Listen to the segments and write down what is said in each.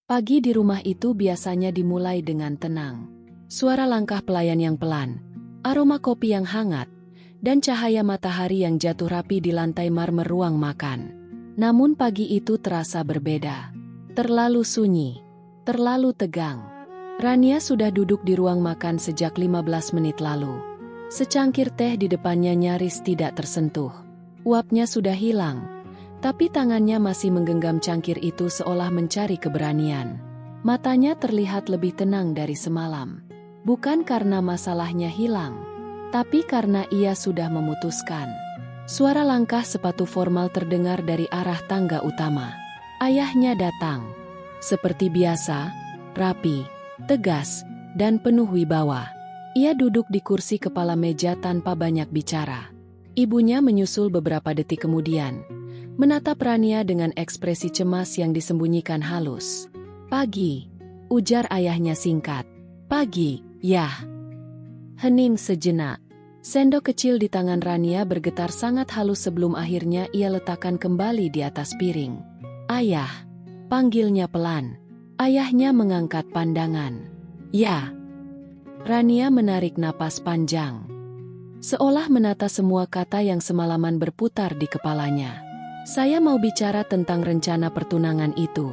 Pagi di rumah itu biasanya dimulai dengan tenang. Suara langkah pelayan yang pelan, aroma kopi yang hangat, dan cahaya matahari yang jatuh rapi di lantai marmer ruang makan. Namun pagi itu terasa berbeda. Terlalu sunyi, terlalu tegang. Rania sudah duduk di ruang makan sejak 15 menit lalu. Secangkir teh di depannya nyaris tidak tersentuh. Uapnya sudah hilang, tapi tangannya masih menggenggam cangkir itu seolah mencari keberanian. Matanya terlihat lebih tenang dari semalam. Bukan karena masalahnya hilang, tapi karena ia sudah memutuskan. Suara langkah sepatu formal terdengar dari arah tangga utama. Ayahnya datang. Seperti biasa, rapi, tegas, dan penuh wibawa. Ia duduk di kursi kepala meja tanpa banyak bicara. Ibunya menyusul beberapa detik kemudian, menatap Rania dengan ekspresi cemas yang disembunyikan halus. "Pagi," ujar ayahnya singkat. "Pagi, yah." Hening sejenak. Sendok kecil di tangan Rania bergetar sangat halus sebelum akhirnya ia letakkan kembali di atas piring. "Ayah," panggilnya pelan. Ayahnya mengangkat pandangan. "Ya." Rania menarik napas panjang, seolah menata semua kata yang semalaman berputar di kepalanya. "Saya mau bicara tentang rencana pertunangan itu."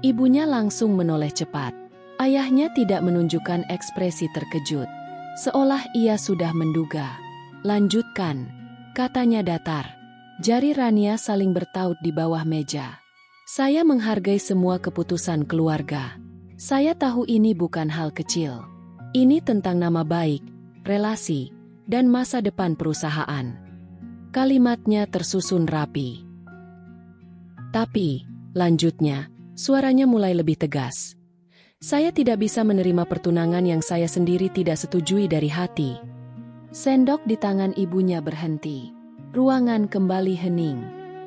Ibunya langsung menoleh cepat. Ayahnya tidak menunjukkan ekspresi terkejut, seolah ia sudah menduga. "Lanjutkan," katanya datar. Jari Rania saling bertaut di bawah meja. "Saya menghargai semua keputusan keluarga. Saya tahu ini bukan hal kecil. Ini tentang nama baik, relasi, dan masa depan perusahaan." Kalimatnya tersusun rapi. "Tapi," lanjutnya, suaranya mulai lebih tegas, "saya tidak bisa menerima pertunangan yang saya sendiri tidak setujui dari hati." Sendok di tangan ibunya berhenti. Ruangan kembali hening.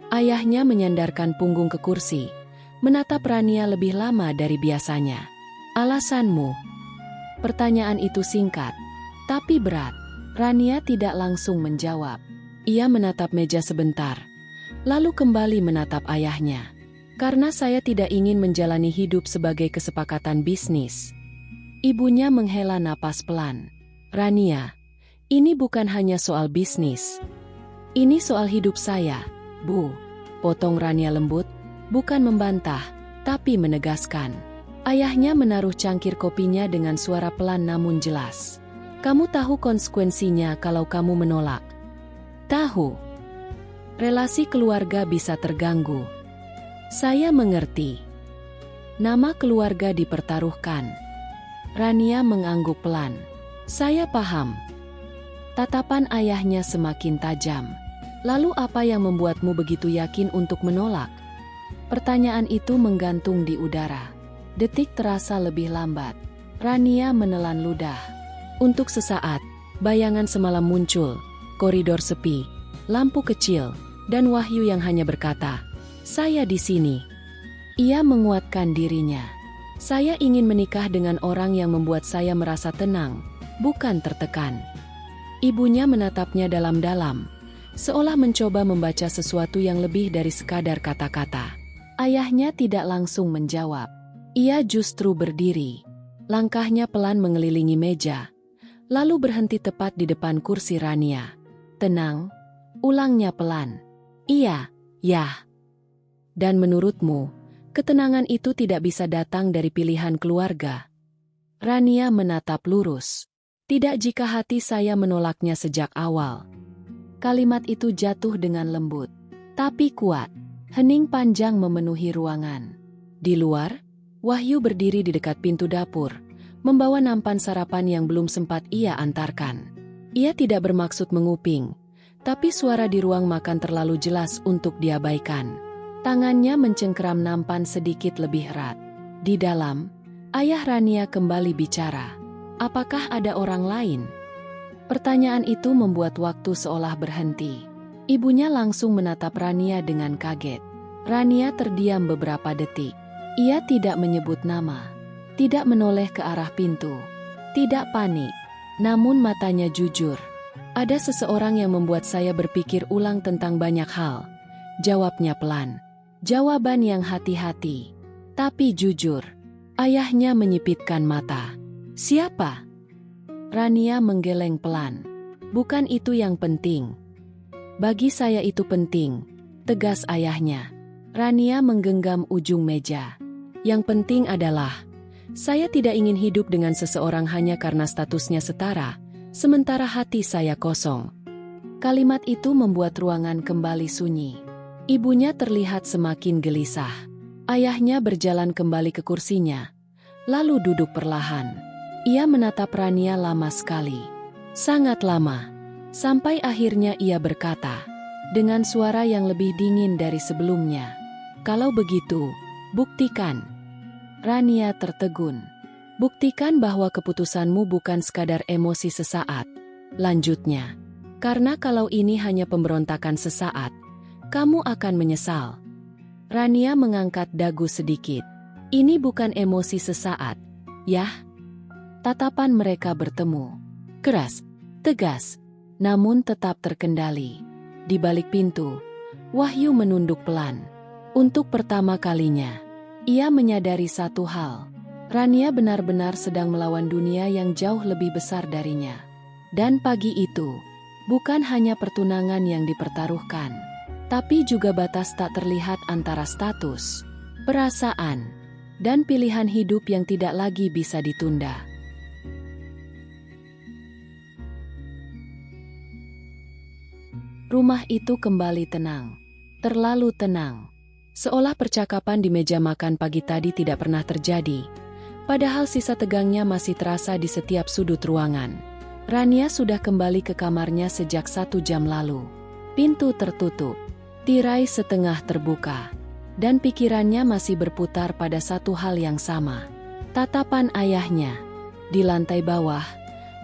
Ayahnya menyandarkan punggung ke kursi, menatap Rania lebih lama dari biasanya. "Alasanmu?" Pertanyaan itu singkat, tapi berat. Rania tidak langsung menjawab. Ia menatap meja sebentar, lalu kembali menatap ayahnya. "Karena saya tidak ingin menjalani hidup sebagai kesepakatan bisnis." Ibunya menghela napas pelan. "Rania, ini bukan hanya soal bisnis. Ini soal hidup saya, Bu." Potong Rania lembut, bukan membantah, tapi menegaskan. Ayahnya menaruh cangkir kopinya dengan suara pelan namun jelas. "Kamu tahu konsekuensinya kalau kamu menolak." "Tahu. Relasi keluarga bisa terganggu." "Saya mengerti." "Nama keluarga dipertaruhkan." Rania mengangguk pelan. "Saya paham." Tatapan ayahnya semakin tajam. "Lalu apa yang membuatmu begitu yakin untuk menolak?" Pertanyaan itu menggantung di udara. Detik terasa lebih lambat. Rania menelan ludah. Untuk sesaat, bayangan semalam muncul. Koridor sepi, lampu kecil, dan Wahyu yang hanya berkata, "Saya di sini." Ia menguatkan dirinya. "Saya ingin menikah dengan orang yang membuat saya merasa tenang, bukan tertekan." Ibunya menatapnya dalam-dalam, seolah mencoba membaca sesuatu yang lebih dari sekadar kata-kata. Ayahnya tidak langsung menjawab. Ia justru berdiri. Langkahnya pelan mengelilingi meja, lalu berhenti tepat di depan kursi Rania. "Tenang," ulangnya pelan. "Iya, ya." "Dan menurutmu, ketenangan itu tidak bisa datang dari pilihan keluarga?" Rania menatap lurus. "Tidak jika hati saya menolaknya sejak awal." Kalimat itu jatuh dengan lembut, tapi kuat. Hening panjang memenuhi ruangan. Di luar, Wahyu berdiri di dekat pintu dapur, membawa nampan sarapan yang belum sempat ia antarkan. Ia tidak bermaksud menguping, tapi suara di ruang makan terlalu jelas untuk diabaikan. Tangannya mencengkeram nampan sedikit lebih erat. Di dalam, ayah Rania kembali bicara. "Apakah ada orang lain?" Pertanyaan itu membuat waktu seolah berhenti. Ibunya langsung menatap Rania dengan kaget. Rania terdiam beberapa detik. Ia tidak menyebut nama, tidak menoleh ke arah pintu, tidak panik, namun matanya jujur. "Ada seseorang yang membuat saya berpikir ulang tentang banyak hal," jawabnya pelan. Jawaban yang hati-hati, Tapi jujur, ayahnya menyipitkan mata. Siapa? Rania menggeleng pelan. Bukan itu yang penting. Bagi saya itu penting, tegas ayahnya. Rania menggenggam ujung meja. Yang penting adalah, saya tidak ingin hidup dengan seseorang hanya karena statusnya setara, sementara hati saya kosong. Kalimat itu membuat ruangan kembali sunyi. Ibunya terlihat semakin gelisah. Ayahnya berjalan kembali ke kursinya, lalu duduk perlahan. Ia menatap Rania lama sekali. Sangat lama. Sampai akhirnya ia berkata, dengan suara yang lebih dingin dari sebelumnya. Kalau begitu, buktikan. Rania tertegun. Buktikan bahwa keputusanmu bukan sekadar emosi sesaat. Lanjutnya. Karena kalau ini hanya pemberontakan sesaat, kamu akan menyesal. Rania mengangkat dagu sedikit. Ini bukan emosi sesaat, yah? Tatapan mereka bertemu. Keras, tegas, namun tetap terkendali. Di balik pintu, Wahyu menunduk pelan. Untuk pertama kalinya, ia menyadari satu hal. Rania benar-benar sedang melawan dunia yang jauh lebih besar darinya. Dan pagi itu, bukan hanya pertunangan yang dipertaruhkan, tapi juga batas tak terlihat antara status, perasaan, dan pilihan hidup yang tidak lagi bisa ditunda. Rumah itu kembali tenang. Terlalu tenang. Seolah percakapan di meja makan pagi tadi tidak pernah terjadi. Padahal sisa tegangnya masih terasa di setiap sudut ruangan. Rania sudah kembali ke kamarnya sejak 1 jam lalu. Pintu tertutup. Tirai setengah terbuka. Dan pikirannya masih berputar pada satu hal yang sama. Tatapan ayahnya. Di lantai bawah,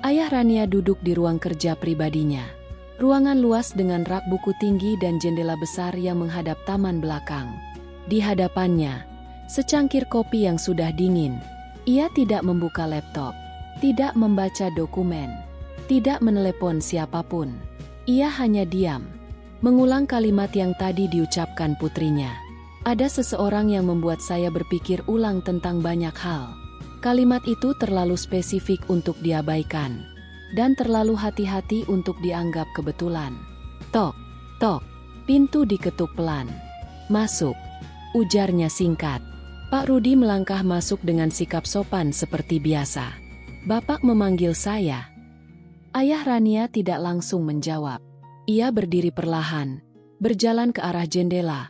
ayah Rania duduk di ruang kerja pribadinya. Ruangan luas dengan rak buku tinggi dan jendela besar yang menghadap taman belakang. Di hadapannya, secangkir kopi yang sudah dingin. Ia tidak membuka laptop, tidak membaca dokumen, tidak menelepon siapapun. Ia hanya diam, mengulang kalimat yang tadi diucapkan putrinya. Ada seseorang yang membuat saya berpikir ulang tentang banyak hal. Kalimat itu terlalu spesifik untuk diabaikan. Dan terlalu hati-hati untuk dianggap kebetulan. Tok, tok, pintu diketuk pelan. Masuk, ujarnya singkat. Pak Rudi melangkah masuk dengan sikap sopan seperti biasa. Bapak memanggil saya. Ayah Rania tidak langsung menjawab. Ia berdiri perlahan, berjalan ke arah jendela,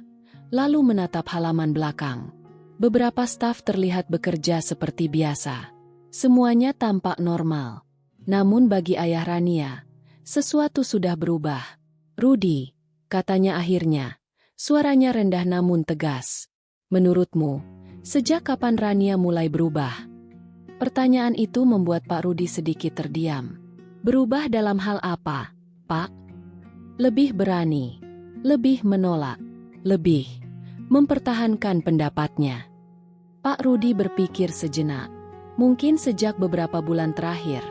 lalu menatap halaman belakang. Beberapa staf terlihat bekerja seperti biasa. Semuanya tampak normal. Namun bagi ayah Rania, sesuatu sudah berubah. Rudi, katanya akhirnya, suaranya rendah namun tegas. Menurutmu, sejak kapan Rania mulai berubah? Pertanyaan itu membuat Pak Rudi sedikit terdiam. Berubah dalam hal apa, Pak? Lebih berani, lebih menolak, lebih mempertahankan pendapatnya. Pak Rudi berpikir sejenak. Mungkin sejak beberapa bulan terakhir,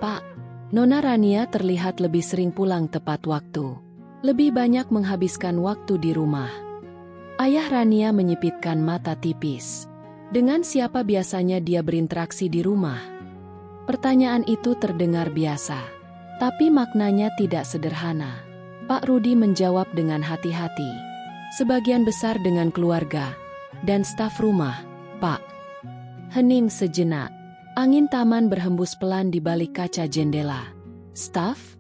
Pak, Nona Rania terlihat lebih sering pulang tepat waktu. Lebih banyak menghabiskan waktu di rumah. Ayah Rania menyipitkan mata tipis. Dengan siapa biasanya dia berinteraksi di rumah? Pertanyaan itu terdengar biasa. Tapi maknanya tidak sederhana. Pak Rudi menjawab dengan hati-hati. Sebagian besar dengan keluarga dan staf rumah, Pak. Hening sejenak. Angin taman berhembus pelan di balik kaca jendela. Staf?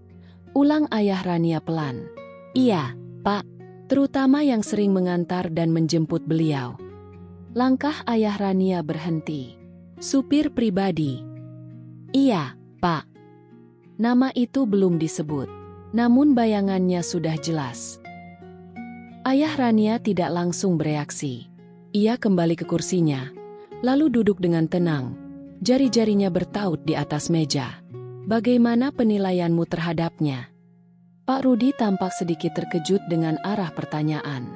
Ulang ayah Rania pelan. Iya, Pak. Terutama yang sering mengantar dan menjemput beliau. Langkah ayah Rania berhenti. Supir pribadi. Iya, Pak. Nama itu belum disebut. Namun bayangannya sudah jelas. Ayah Rania tidak langsung bereaksi. Ia kembali ke kursinya, lalu duduk dengan tenang. Jari-jarinya bertaut di atas meja. Bagaimana penilaianmu terhadapnya? Pak Rudi tampak sedikit terkejut dengan arah pertanyaan.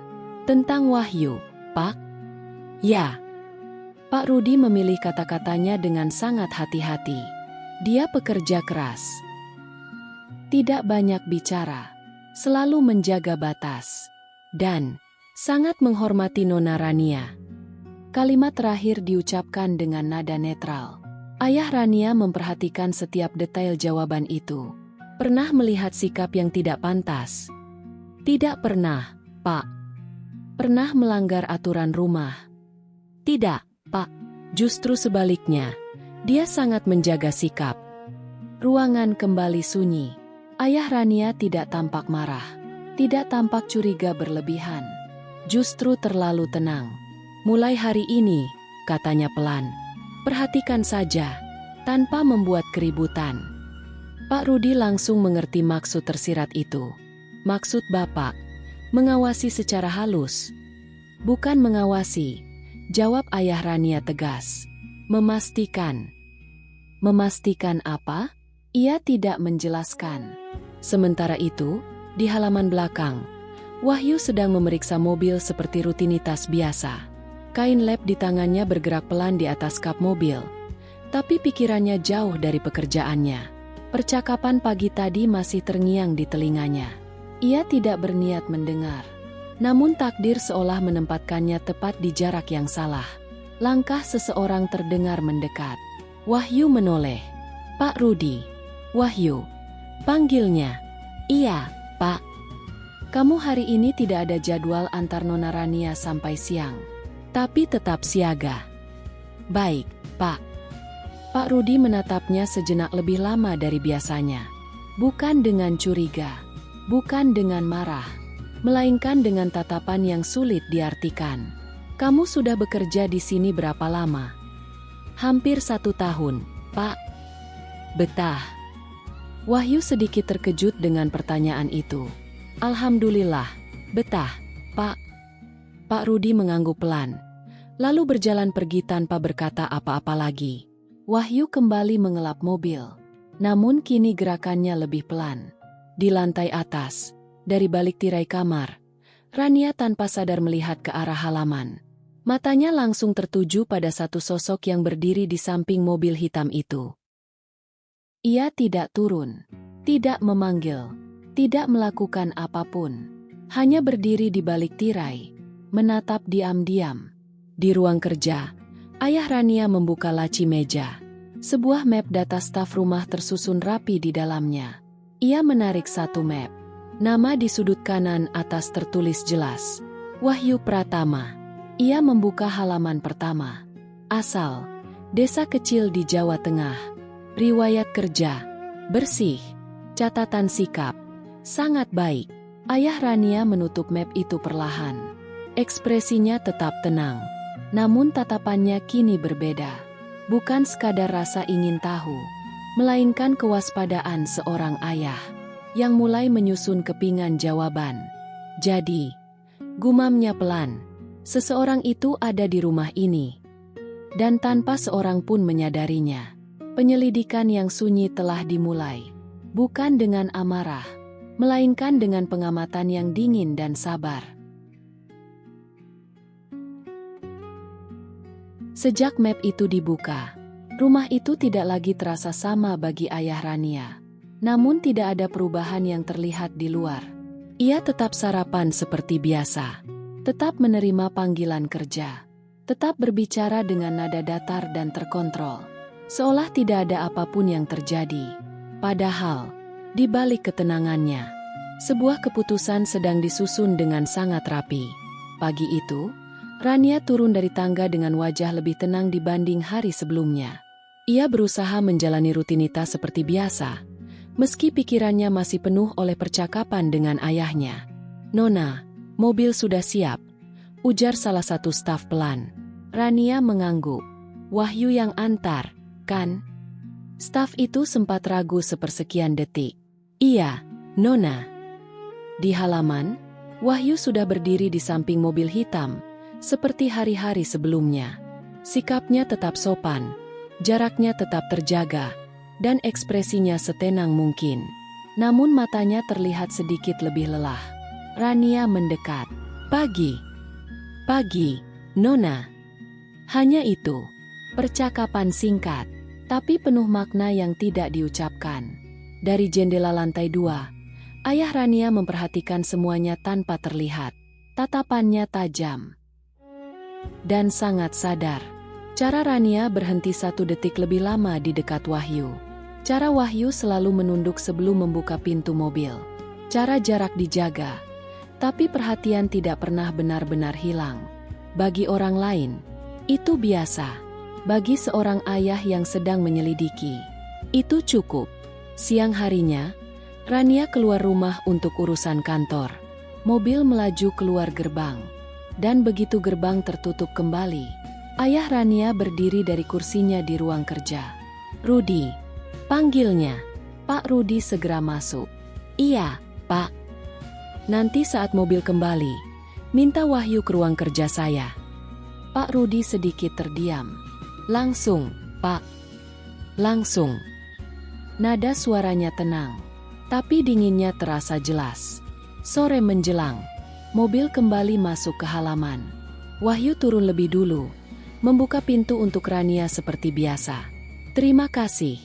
Tentang Wahyu, Pak? Ya. Pak Rudi memilih kata-katanya dengan sangat hati-hati. Dia pekerja keras. Tidak banyak bicara. Selalu menjaga batas. Dan sangat menghormati Nona Rania. Kalimat terakhir diucapkan dengan nada netral. Ayah Rania memperhatikan setiap detail jawaban itu. Pernah melihat sikap yang tidak pantas? Tidak pernah, Pak. Pernah melanggar aturan rumah? Tidak, Pak. Justru sebaliknya, dia sangat menjaga sikap. Ruangan kembali sunyi. Ayah Rania tidak tampak marah. Tidak tampak curiga berlebihan. Justru terlalu tenang. Mulai hari ini, katanya pelan, perhatikan saja, tanpa membuat keributan. Pak Rudi langsung mengerti maksud tersirat itu. Maksud Bapak, mengawasi secara halus. Bukan mengawasi, jawab Ayah Rania tegas. Memastikan. Memastikan apa? Ia tidak menjelaskan. Sementara itu, di halaman belakang, Wahyu sedang memeriksa mobil seperti rutinitas biasa. Kain lap di tangannya bergerak pelan di atas kap mobil. Tapi pikirannya jauh dari pekerjaannya. Percakapan pagi tadi masih terngiang di telinganya. Ia tidak berniat mendengar. Namun takdir seolah menempatkannya tepat di jarak yang salah. Langkah seseorang terdengar mendekat. Wahyu menoleh. Pak Rudi. Wahyu. Panggilnya. Iya, Pak. Kamu hari ini tidak ada jadwal antar Nona Rania sampai siang. Tapi tetap siaga. Baik, Pak. Pak Rudi menatapnya sejenak lebih lama dari biasanya. Bukan dengan curiga, bukan dengan marah, melainkan dengan tatapan yang sulit diartikan. Kamu sudah bekerja di sini berapa lama? Hampir 1 tahun, Pak. Betah. Wahyu sedikit terkejut dengan pertanyaan itu. Alhamdulillah, betah, Pak. Pak Rudi mengangguk pelan, lalu berjalan pergi tanpa berkata apa-apa lagi. Wahyu kembali mengelap mobil, namun kini gerakannya lebih pelan. Di lantai atas, dari balik tirai kamar, Rania tanpa sadar melihat ke arah halaman. Matanya langsung tertuju pada satu sosok yang berdiri di samping mobil hitam itu. Ia tidak turun, tidak memanggil, tidak melakukan apapun. Hanya berdiri di balik tirai, menatap diam-diam. Di ruang kerja, Ayah Rania membuka laci meja. Sebuah map data staf rumah tersusun rapi di dalamnya. Ia menarik satu map. Nama di sudut kanan atas tertulis jelas. Wahyu Pratama. Ia membuka halaman pertama. Asal, desa kecil di Jawa Tengah. Riwayat kerja, bersih. Catatan sikap, sangat baik. Ayah Rania menutup map itu perlahan. Ekspresinya tetap tenang. Namun tatapannya kini berbeda. Bukan sekadar rasa ingin tahu, melainkan kewaspadaan seorang ayah yang mulai menyusun kepingan jawaban. Jadi, gumamnya pelan, seseorang itu ada di rumah ini. Dan tanpa seorang pun menyadarinya, penyelidikan yang sunyi telah dimulai. Bukan dengan amarah, melainkan dengan pengamatan yang dingin dan sabar. Sejak map itu dibuka, rumah itu tidak lagi terasa sama bagi Ayah Rania. Namun tidak ada perubahan yang terlihat di luar. Ia tetap sarapan seperti biasa, tetap menerima panggilan kerja, tetap berbicara dengan nada datar dan terkontrol, seolah tidak ada apapun yang terjadi. Padahal, di balik ketenangannya, sebuah keputusan sedang disusun dengan sangat rapi. Pagi itu, Rania turun dari tangga dengan wajah lebih tenang dibanding hari sebelumnya. Ia berusaha menjalani rutinitas seperti biasa, meski pikirannya masih penuh oleh percakapan dengan ayahnya. Nona, mobil sudah siap, ujar salah satu staf pelan. Rania mengangguk. Wahyu yang antar, kan? Staf itu sempat ragu sepersekian detik. Iya, Nona. Di halaman, Wahyu sudah berdiri di samping mobil hitam, seperti hari-hari sebelumnya. Sikapnya tetap sopan, jaraknya tetap terjaga, dan ekspresinya setenang mungkin. Namun matanya terlihat sedikit lebih lelah. Rania mendekat. Pagi. Pagi, Nona. Hanya itu. Percakapan singkat, tapi penuh makna yang tidak diucapkan. Dari jendela lantai 2, Ayah Rania memperhatikan semuanya tanpa terlihat. Tatapannya tajam. dan sangat sadar. Cara Rania berhenti 1 detik lebih lama di dekat Wahyu. Cara Wahyu selalu menunduk sebelum membuka pintu mobil. Cara jarak dijaga, tapi perhatian tidak pernah benar-benar hilang. Bagi orang lain, itu biasa. Bagi seorang ayah yang sedang menyelidiki, itu cukup. Siang harinya, Rania keluar rumah untuk urusan kantor. Mobil melaju keluar gerbang, dan begitu gerbang tertutup kembali, ayah Rania berdiri dari kursinya di ruang kerja. "Rudi," panggilnya. Pak Rudi segera masuk. "Iya, Pak. Nanti saat mobil kembali, minta Wahyu ke ruang kerja saya." Pak Rudi sedikit terdiam. "Langsung, Pak. Langsung." Nada suaranya tenang, tapi dinginnya terasa jelas. Sore menjelang, mobil kembali masuk ke halaman. Wahyu turun lebih dulu, membuka pintu untuk Rania seperti biasa. "Terima kasih,"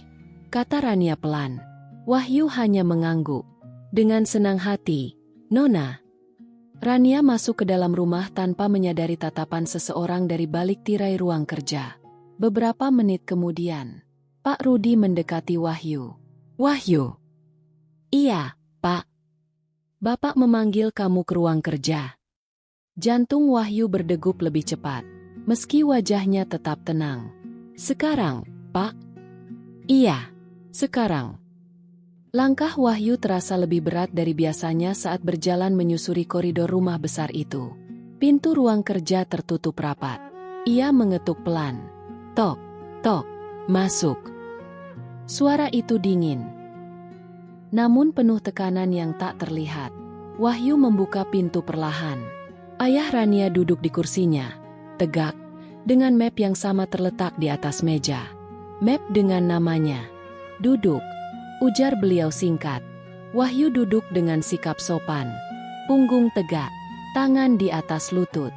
kata Rania pelan. Wahyu hanya mengangguk. Dengan senang hati, "Nona." Rania masuk ke dalam rumah tanpa menyadari tatapan seseorang dari balik tirai ruang kerja. Beberapa menit kemudian, Pak Rudi mendekati Wahyu. "Wahyu." "Iya, Pak. Bapak memanggil kamu ke ruang kerja." Jantung Wahyu berdegup lebih cepat, meski wajahnya tetap tenang. "Sekarang, Pak?" "Iya, sekarang." Langkah Wahyu terasa lebih berat dari biasanya saat berjalan menyusuri koridor rumah besar itu. Pintu ruang kerja tertutup rapat. Ia mengetuk pelan. "Tok, tok, masuk." Suara itu dingin, namun penuh tekanan yang tak terlihat. Wahyu membuka pintu perlahan. Ayah Rania duduk di kursinya, tegak, dengan map yang sama terletak di atas meja. "Map dengan namanya." "Duduk," ujar beliau singkat. Wahyu duduk dengan sikap sopan, punggung tegak, tangan di atas lutut.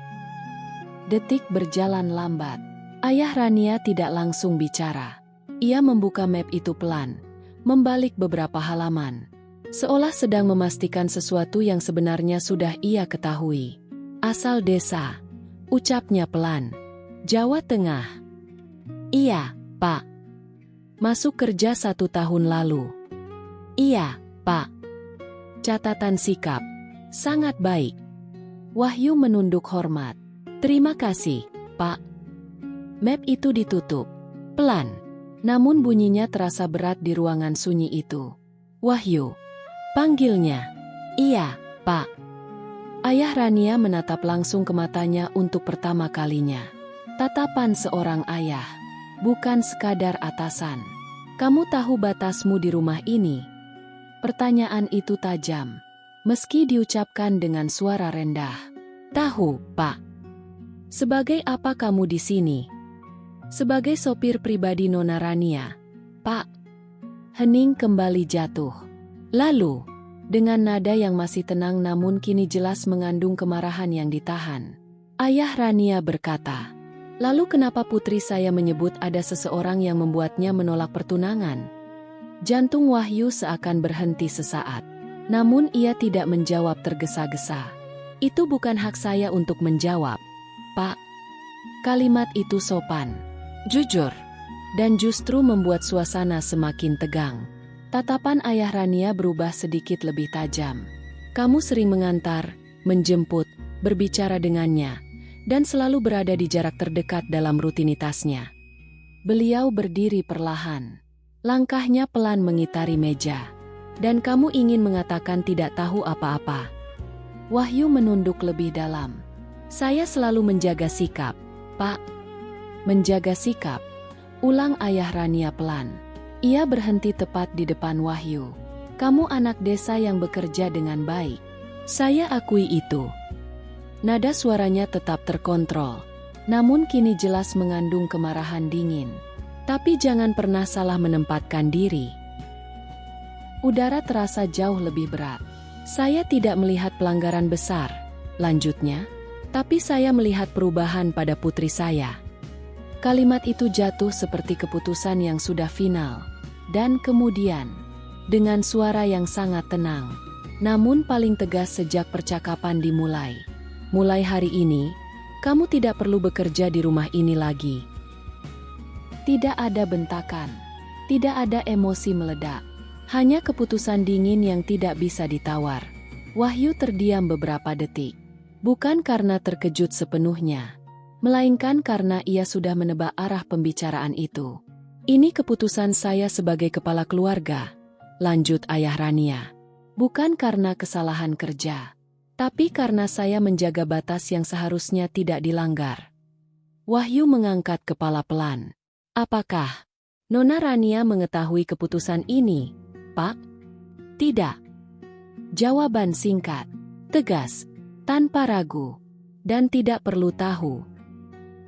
Detik berjalan lambat. Ayah Rania tidak langsung bicara. Ia membuka map itu pelan, membalik beberapa halaman, seolah sedang memastikan sesuatu yang sebenarnya sudah ia ketahui. "Asal desa," ucapnya pelan. "Jawa Tengah." "Iya, Pak. Masuk kerja 1 tahun lalu." "Iya, Pak." Catatan sikap. "Sangat baik." Wahyu menunduk hormat. "Terima kasih, Pak." Map itu ditutup pelan, namun bunyinya terasa berat di ruangan sunyi itu. "Wahyu," panggilnya. "Iya, Pak." Ayah Rania menatap langsung ke matanya untuk pertama kalinya. Tatapan seorang ayah, bukan sekadar atasan. "Kamu tahu batasmu di rumah ini?" Pertanyaan itu tajam, meski diucapkan dengan suara rendah. "Tahu, Pak." "Sebagai apa kamu di sini?" "Sebagai sopir pribadi Nona Rania, Pak." Hening kembali jatuh. Lalu, dengan nada yang masih tenang namun kini jelas mengandung kemarahan yang ditahan, ayah Rania berkata, "Lalu kenapa putri saya menyebut ada seseorang yang membuatnya menolak pertunangan?" Jantung Wahyu seakan berhenti sesaat, namun ia tidak menjawab tergesa-gesa. "Itu bukan hak saya untuk menjawab, Pak." Kalimat itu sopan, jujur, dan justru membuat suasana semakin tegang. Tatapan ayah Rania berubah sedikit lebih tajam. "Kamu sering mengantar, menjemput, berbicara dengannya, dan selalu berada di jarak terdekat dalam rutinitasnya." Beliau berdiri perlahan. Langkahnya pelan mengitari meja. "Dan kamu ingin mengatakan tidak tahu apa-apa?" Wahyu menunduk lebih dalam. "Saya selalu menjaga sikap, Pak." "Menjaga sikap," ulang ayah Rania pelan. Ia berhenti tepat di depan Wahyu. "Kamu anak desa yang bekerja dengan baik. Saya akui itu." Nada suaranya tetap terkontrol, namun kini jelas mengandung kemarahan dingin. "Tapi jangan pernah salah menempatkan diri." Udara terasa jauh lebih berat. "Saya tidak melihat pelanggaran besar," lanjutnya, "tapi saya melihat perubahan pada putri saya." Kalimat itu jatuh seperti keputusan yang sudah final. Dan kemudian, dengan suara yang sangat tenang, namun paling tegas sejak percakapan dimulai, "Mulai hari ini, Kamu tidak perlu bekerja di rumah ini lagi. Tidak ada bentakan. Tidak ada emosi meledak. Hanya keputusan dingin yang tidak bisa ditawar. Wahyu terdiam beberapa detik. Bukan karena terkejut sepenuhnya, melainkan karena ia sudah menebak arah pembicaraan itu. Ini keputusan saya sebagai kepala keluarga, lanjut Ayah Rania. Bukan karena kesalahan kerja, tapi karena saya menjaga batas yang seharusnya tidak dilanggar. Wahyu mengangkat kepala pelan. Apakah Nona Rania mengetahui keputusan ini, Pak? Tidak. Jawaban singkat, tegas, tanpa ragu, dan tidak perlu tahu.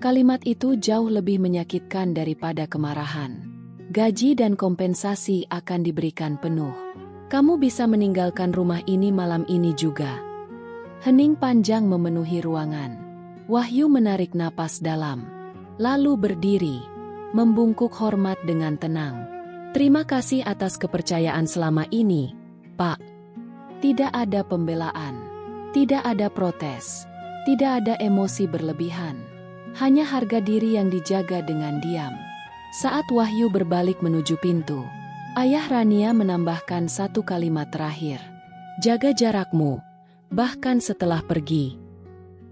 Kalimat itu jauh lebih menyakitkan daripada kemarahan. Gaji dan kompensasi akan diberikan penuh. Kamu bisa meninggalkan rumah ini malam ini juga. Hening panjang memenuhi ruangan. Wahyu menarik napas dalam, lalu berdiri, membungkuk hormat dengan tenang. Terima kasih atas kepercayaan selama ini, Pak. Tidak ada pembelaan. Tidak ada protes, tidak ada emosi berlebihan, hanya harga diri yang dijaga dengan diam. Saat Wahyu berbalik menuju pintu, Ayah Rania menambahkan satu kalimat terakhir. Jaga jarakmu, bahkan setelah pergi.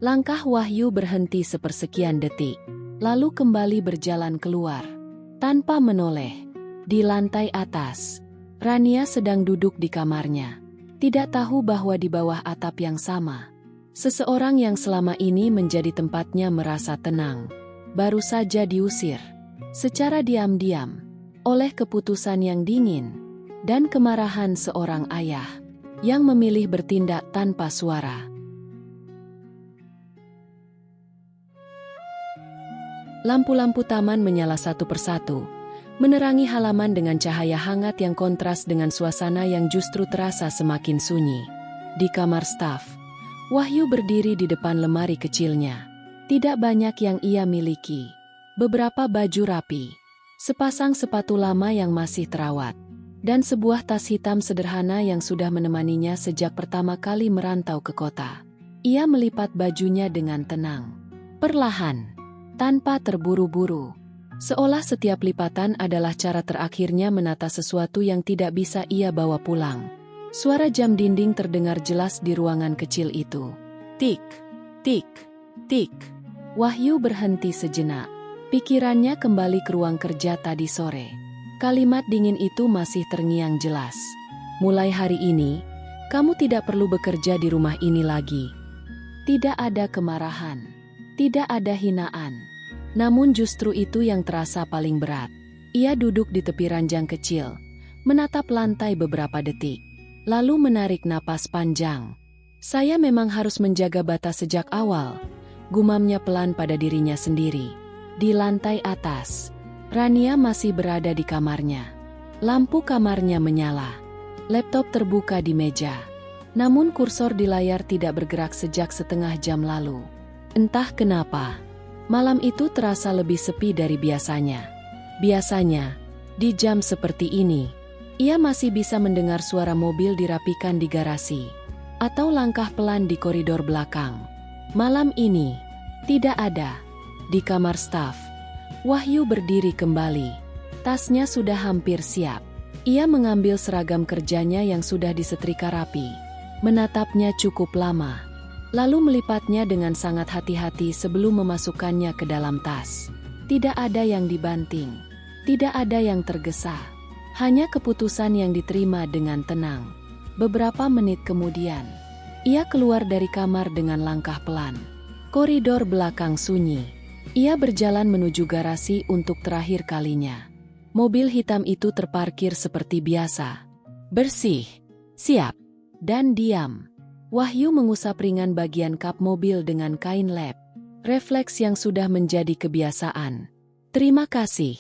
Langkah Wahyu berhenti sepersekian detik, lalu kembali berjalan keluar. Tanpa menoleh, di lantai atas, Rania sedang duduk di kamarnya. Tidak tahu bahwa di bawah atap yang sama, seseorang yang selama ini menjadi tempatnya merasa tenang, baru saja diusir, secara diam-diam, oleh keputusan yang dingin, dan kemarahan seorang ayah, yang memilih bertindak tanpa suara. Lampu-lampu taman menyala satu persatu, menerangi halaman dengan cahaya hangat yang kontras dengan suasana yang justru terasa semakin sunyi. Di kamar staf, Wahyu berdiri di depan lemari kecilnya. Tidak banyak yang ia miliki. Beberapa baju rapi, sepasang sepatu lama yang masih terawat, dan sebuah tas hitam sederhana yang sudah menemaninya sejak pertama kali merantau ke kota. Ia melipat bajunya dengan tenang, perlahan, tanpa terburu-buru. Seolah setiap lipatan adalah cara terakhirnya menata sesuatu yang tidak bisa ia bawa pulang. Suara jam dinding terdengar jelas di ruangan kecil itu. Tik, tik, tik. Wahyu berhenti sejenak. Pikirannya kembali ke ruang kerja tadi sore. Kalimat dingin itu masih terngiang jelas. Mulai hari ini, kamu tidak perlu bekerja di rumah ini lagi. Tidak ada kemarahan. Tidak ada hinaan. Namun justru itu yang terasa paling berat. Ia duduk di tepi ranjang kecil, menatap lantai beberapa detik, lalu menarik napas panjang. Saya memang harus menjaga batas sejak awal, gumamnya pelan pada dirinya sendiri. Di lantai atas, Rania masih berada di kamarnya. Lampu kamarnya menyala. Laptop terbuka di meja. Namun kursor di layar tidak bergerak sejak setengah jam lalu. Entah kenapa, malam itu terasa lebih sepi dari biasanya. Biasanya, di jam seperti ini, ia masih bisa mendengar suara mobil dirapikan di garasi, atau langkah pelan di koridor belakang. Malam ini, tidak ada. Di kamar staf, Wahyu berdiri kembali. Tasnya sudah hampir siap. Ia mengambil seragam kerjanya yang sudah disetrika rapi, menatapnya cukup lama, lalu melipatnya dengan sangat hati-hati sebelum memasukkannya ke dalam tas. Tidak ada yang dibanting, tidak ada yang tergesa, hanya keputusan yang diterima dengan tenang. Beberapa menit kemudian, ia keluar dari kamar dengan langkah pelan. Koridor belakang sunyi. Ia berjalan menuju garasi untuk terakhir kalinya. Mobil hitam itu terparkir seperti biasa. Bersih, siap, dan diam. Wahyu mengusap ringan bagian kap mobil dengan kain lap. Refleks yang sudah menjadi kebiasaan. Terima kasih,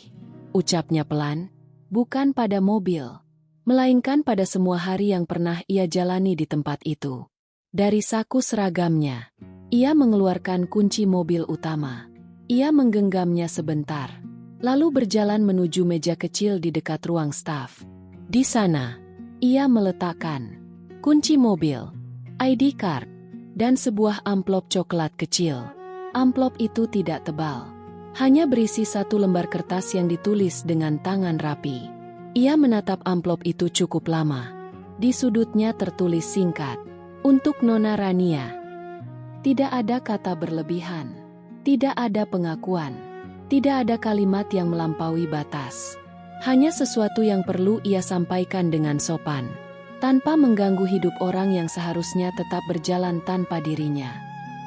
ucapnya pelan, bukan pada mobil, melainkan pada semua hari yang pernah ia jalani di tempat itu. Dari saku seragamnya, ia mengeluarkan kunci mobil utama. Ia menggenggamnya sebentar, lalu berjalan menuju meja kecil di dekat ruang staf. Di sana, ia meletakkan kunci mobil, ID card, dan sebuah amplop coklat kecil. Amplop itu tidak tebal. Hanya berisi satu lembar kertas yang ditulis dengan tangan rapi. Ia menatap amplop itu cukup lama. Di sudutnya tertulis singkat. Untuk Nona Rania. Tidak ada kata berlebihan. Tidak ada pengakuan. Tidak ada kalimat yang melampaui batas. Hanya sesuatu yang perlu ia sampaikan dengan sopan. Tanpa mengganggu hidup orang yang seharusnya tetap berjalan tanpa dirinya.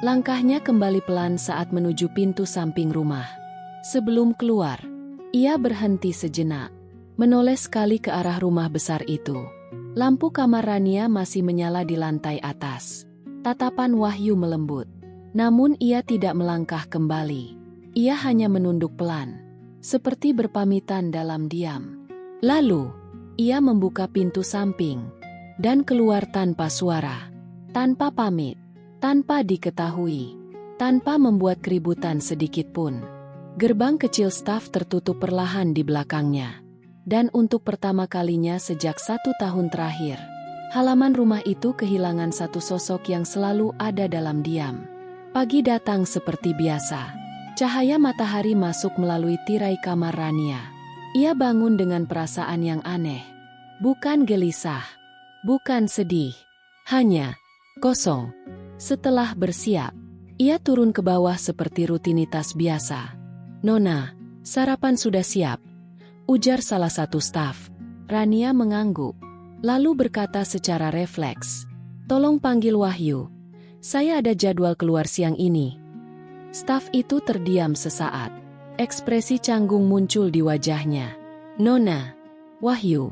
Langkahnya kembali pelan saat menuju pintu samping rumah. Sebelum keluar, ia berhenti sejenak, menoleh sekali ke arah rumah besar itu. Lampu kamar Rania masih menyala di lantai atas. Tatapan Wahyu melembut. Namun ia tidak melangkah kembali. Ia hanya menunduk pelan, seperti berpamitan dalam diam. Lalu, ia membuka pintu samping dan keluar tanpa suara, tanpa pamit. Tanpa diketahui, tanpa membuat keributan sedikit pun. Gerbang kecil staf tertutup perlahan di belakangnya. Dan untuk pertama kalinya sejak 1 tahun terakhir, halaman rumah itu kehilangan satu sosok yang selalu ada dalam diam. Pagi datang seperti biasa. Cahaya matahari masuk melalui tirai kamar Rania. Ia bangun dengan perasaan yang aneh. Bukan gelisah, bukan sedih, hanya kosong. Setelah bersiap, ia turun ke bawah seperti rutinitas biasa. "Nona, sarapan sudah siap," ujar salah satu staf. Rania mengangguk, lalu berkata secara refleks, "Tolong panggil Wahyu. Saya ada jadwal keluar siang ini." Staf itu terdiam sesaat. Ekspresi canggung muncul di wajahnya. "Nona, Wahyu,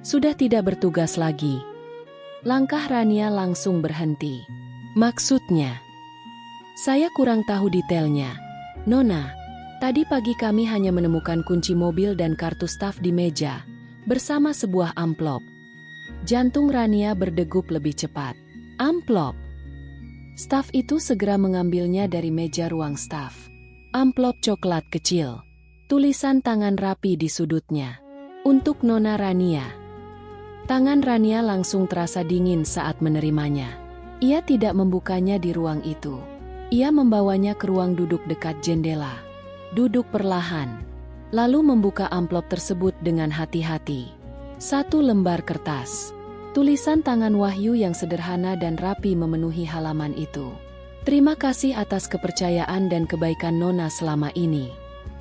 sudah tidak bertugas lagi." Langkah Rania langsung berhenti. "Maksudnya?" "Saya kurang tahu detailnya, Nona. Tadi pagi kami hanya menemukan kunci mobil dan kartu staf di meja, bersama sebuah amplop." Jantung Rania berdegup lebih cepat. "Amplop?" Staf itu segera mengambilnya dari meja ruang staf. Amplop coklat kecil. Tulisan tangan rapi di sudutnya. "Untuk Nona Rania." Tangan Rania langsung terasa dingin saat menerimanya. Ia tidak membukanya di ruang itu. Ia membawanya ke ruang duduk dekat jendela. Duduk perlahan. Lalu membuka amplop tersebut dengan hati-hati. Satu lembar kertas. Tulisan tangan Wahyu yang sederhana dan rapi memenuhi halaman itu. "Terima kasih atas kepercayaan dan kebaikan Nona selama ini.